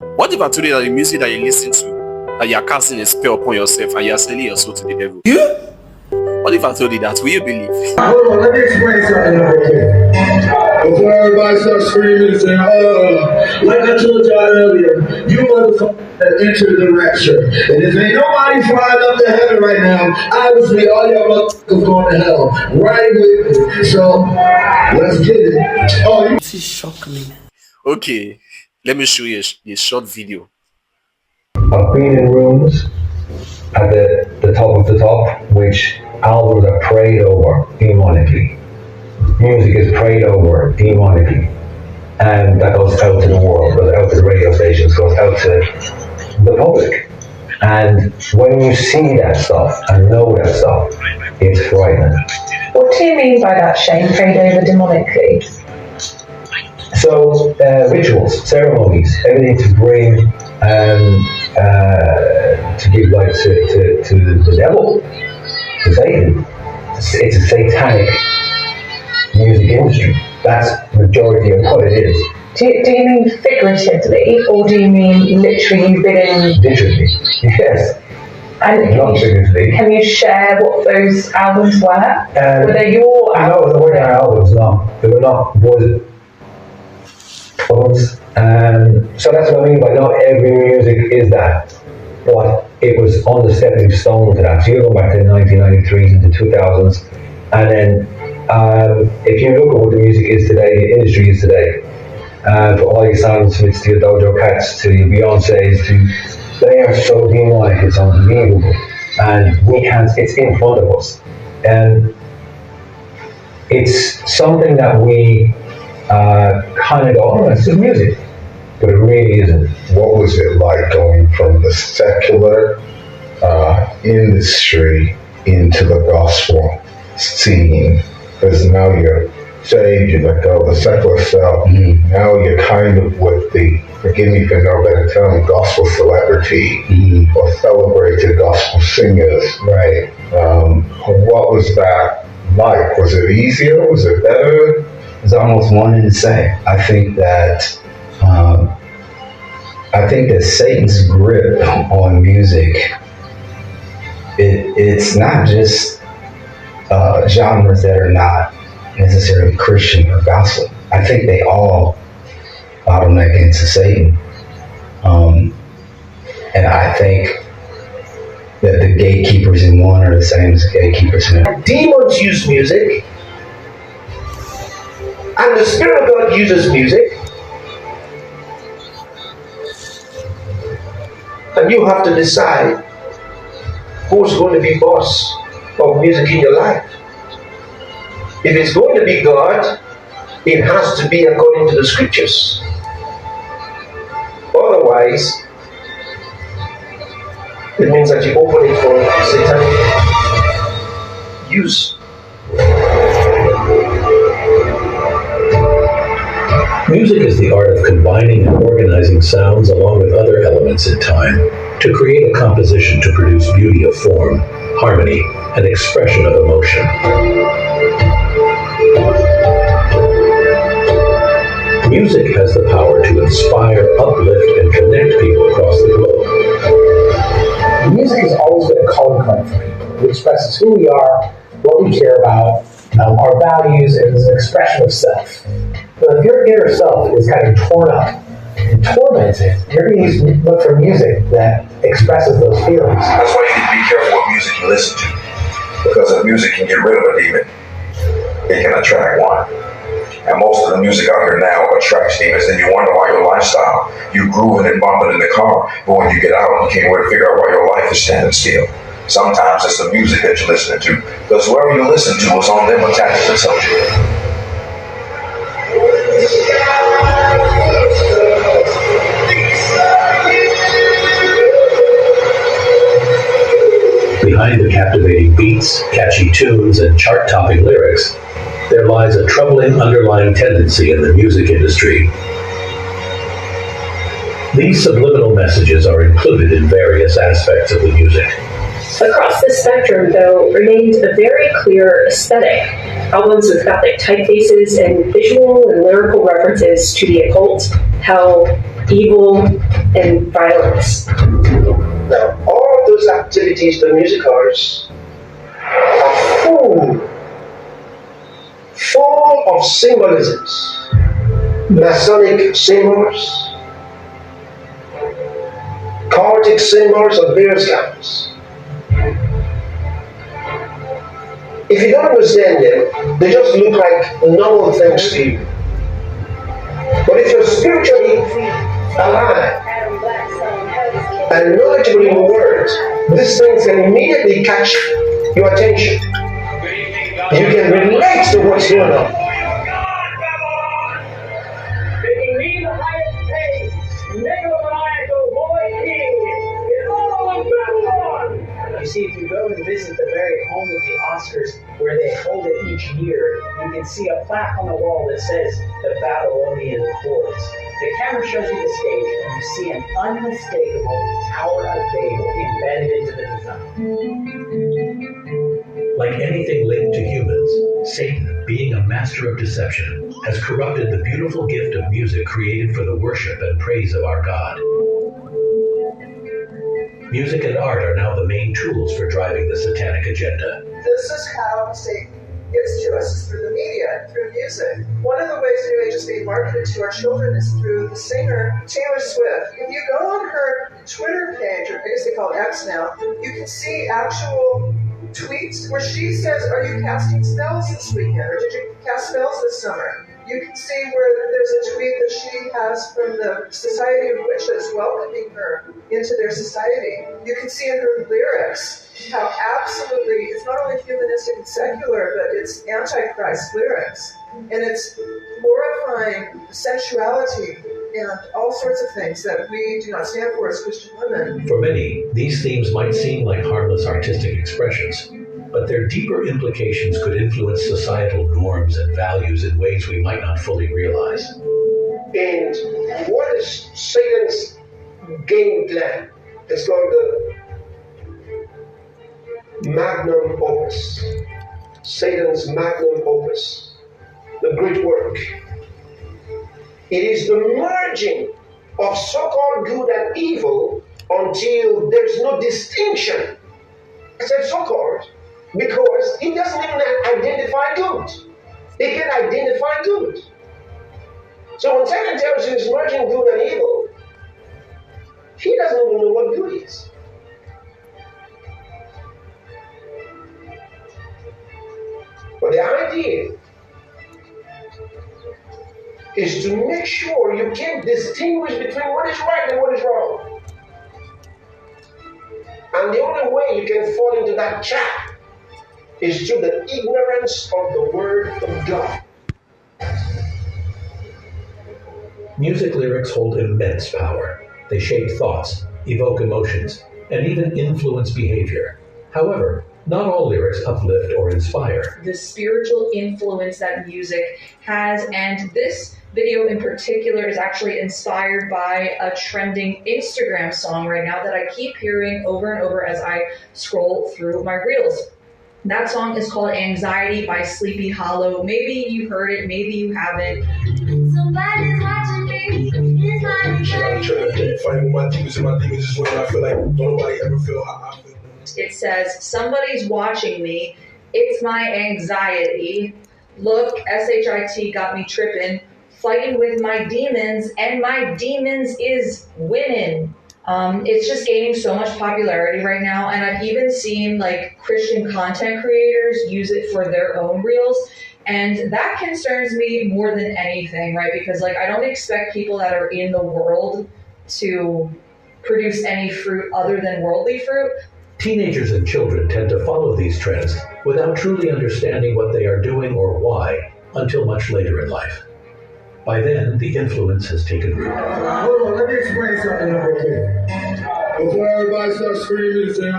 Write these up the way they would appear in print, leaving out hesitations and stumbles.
What if I told you that the music that you listen to, that you are casting a spell upon yourself and you are selling your soul to the devil? You? What if I told you that? Will you believe? Hold on, let me explain something real quick. Before everybody starts screaming and saying, like I told y'all earlier, you motherfuckers have entered the rapture. And if ain't nobody flying up to heaven right now, obviously all y'all motherfuckers going to hell. Right with me. So, let's get it. Oh, you see, shock me. Okay, let me show you a short video. I've been in rooms at the top of the top, which albums are prayed over demonically. Music is prayed over demonically. And that goes out to the world, goes out to the radio stations, goes out to the public. And when you see that stuff and know that stuff, it's frightening. What do you mean by that, Shane? Prayed over demonically? So, rituals, ceremonies, everything to bring to give light to the devil, to Satan. It's a satanic music industry. That's the majority of what it is. Do you mean figuratively, or do you mean literally you've been in... Literally, yes. And not figuratively. Can you share what those albums were? Were they your albums? No, they weren't our albums, no. They were not boys' albums. So that's what I mean by not every music is that. But it was on the stepping stone to that. So you go back to the 1993s and the 2000s, and then if you look at what the music is today, the industry is today, for all your Sam Smiths to your Dojo Cats to your Beyoncés, they are so demonic, it's unbelievable. And we can't, it's in front of us. And it's something that we kind of go, oh, it's just music. But it really isn't. What was it like going from the secular industry into the gospel scene? Because now you're saved, you let go of the secular self. Now you're kind of with the, forgive me for no better term, gospel celebrity or celebrated gospel singers. Right. What was that like? Was it easier? Was it better? It's almost one and the same. I think that Satan's grip on music, it's not just genres that are not necessarily Christian or gospel. I think they all bottleneck into Satan. And I think that the gatekeepers in one are the same as the gatekeepers in another. Demons use music, and the Spirit of God uses music. And you have to decide who's going to be boss of music in your life. If it's going to be God, it has to be according to the scriptures. Otherwise, it means that you open it for satanic use. Music is the art of combining and organizing sounds along with other elements in time to create a composition to produce beauty of form, harmony, and expression of emotion. Music has the power to inspire, uplift, and connect people across the globe. Music has always been a calling card for people. It expresses who we are, what we care about, our values, and is an expression of self. But if your inner self is kind of torn up and tormented, you're going to look for music that expresses those feelings. That's why you need to be careful what music you listen to. Because if music can get rid of a demon, it can attract one. And most of the music out here now attracts demons. Then you wonder why your lifestyle, you grooving and bumping in the car, but when you get out, you can't wait to figure out why your life is standing still. Sometimes it's the music that you're listening to. Because whoever you listen to is on them attached to the subject. Behind the captivating beats, catchy tunes, and chart-topping lyrics, there lies a troubling underlying tendency in the music industry. These subliminal messages are included in various aspects of the music. Across this spectrum, though, remained a very clear aesthetic. Albums with gothic typefaces and visual and lyrical references to the occult, hell, evil, and violence. Now, all of those activities the music artists are full of symbolisms, Masonic symbols, chaotic symbols of various kinds. If you don't understand them, they just look like normal things to you. But if you're spiritually alive and knowledgeable in the word, these things can immediately catch your attention. You can relate to what's going on. You see, if you go and visit the very home of the Oscars, where they hold it each year, you can see a plaque on the wall that says the Babylonian Chords. The camera shows you the stage, and you see an unmistakable Tower of Babel embedded into the design. Like anything linked to humans, Satan, being a master of deception, has corrupted the beautiful gift of music created for the worship and praise of our God. Music and art are now the main tools for driving the satanic agenda. This is how Satan gets to us, is through the media, through music. One of the ways New Age is being marketed to our children is through the singer Taylor Swift. If you go on her Twitter page, or I guess they call it X now, you can see actual tweets where she says, "Are you casting spells this weekend? Or did you cast spells this summer?" You can see where there's a tweet that she has from the Society of Witches welcoming her into their society. You can see in her lyrics how absolutely, it's not only humanistic and secular, but it's Antichrist lyrics. And it's glorifying sensuality and all sorts of things that we do not stand for as Christian women. For many, these themes might seem like harmless artistic expressions, but their deeper implications could influence societal norms and values in ways we might not fully realize. And what is Satan's game plan? It's called the magnum opus. Satan's magnum opus. The great work. It is the merging of so-called good and evil until there's no distinction. I said so-called because he doesn't even identify good. He can identify good. So when Satan tells you he's merging good and evil, he doesn't even know what good is. But the idea is to make sure you can distinguish between what is right and what is wrong. And the only way you can fall into that trap is through the ignorance of the Word of God. Music lyrics hold immense power. They shape thoughts, evoke emotions, and even influence behavior. However, not all lyrics uplift or inspire. The spiritual influence that music has, and this video in particular is actually inspired by a trending Instagram song right now that I keep hearing over and over as I scroll through my reels. That song is called Anxiety by Sleepy Hollow. Maybe you heard it, maybe you haven't. Somebody's watching me. It's my I'm trying to identify with my demons, and my demons is when I feel like nobody ever feel how I feel. It says, somebody's watching me. It's my anxiety. Look, SHIT got me tripping. Fighting with my demons, and my demons is winning. It's just gaining so much popularity right now, and I've even seen like Christian content creators use it for their own reels, and that concerns me more than anything, right? Because like I don't expect people that are in the world to produce any fruit other than worldly fruit. Teenagers and children tend to follow these trends without truly understanding what they are doing or why until much later in life. By then, the influence has taken root. Hold on, let me explain something real quick. Before everybody starts screaming and saying,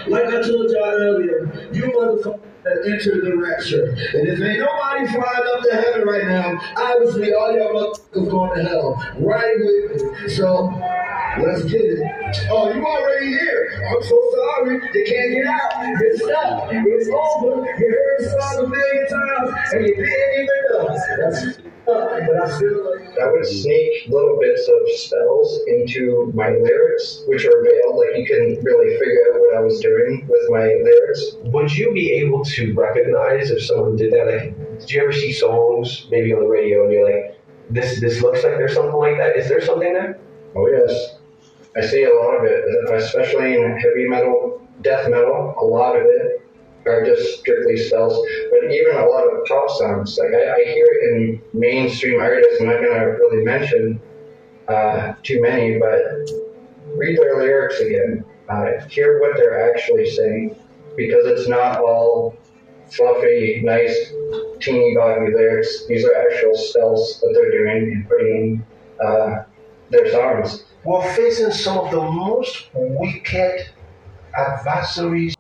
like I told y'all earlier, you motherfuckers that entered the rapture. And if ain't nobody flying up to heaven right now, obviously all y'all motherfuckers going to hell. Right with me. So, let's get it. Oh, you already here. I'm so sorry. sorry, you can't get out. You're stuck, it's over. You heard the song a million times, and you didn't even know. That's but I still love you. I would sneak little bits of spells into my lyrics, which are veiled. Like you couldn't really figure out what I was doing with my lyrics. Would you be able to recognize if someone did that? Like, did you ever see songs maybe on the radio and you're like, this looks like there's something like that? Is there something there? Oh yes, I see a lot of it, especially in heavy metal, death metal. A lot of it are just strictly spells, but even a lot of pop songs. Like I hear it in mainstream artists. I'm not going to really mention too many, but read their lyrics again. Hear what they're actually saying, because it's not all fluffy, nice, teeny bobby lyrics. These are actual spells that they're doing and putting in their songs. We're facing some of the most wicked adversaries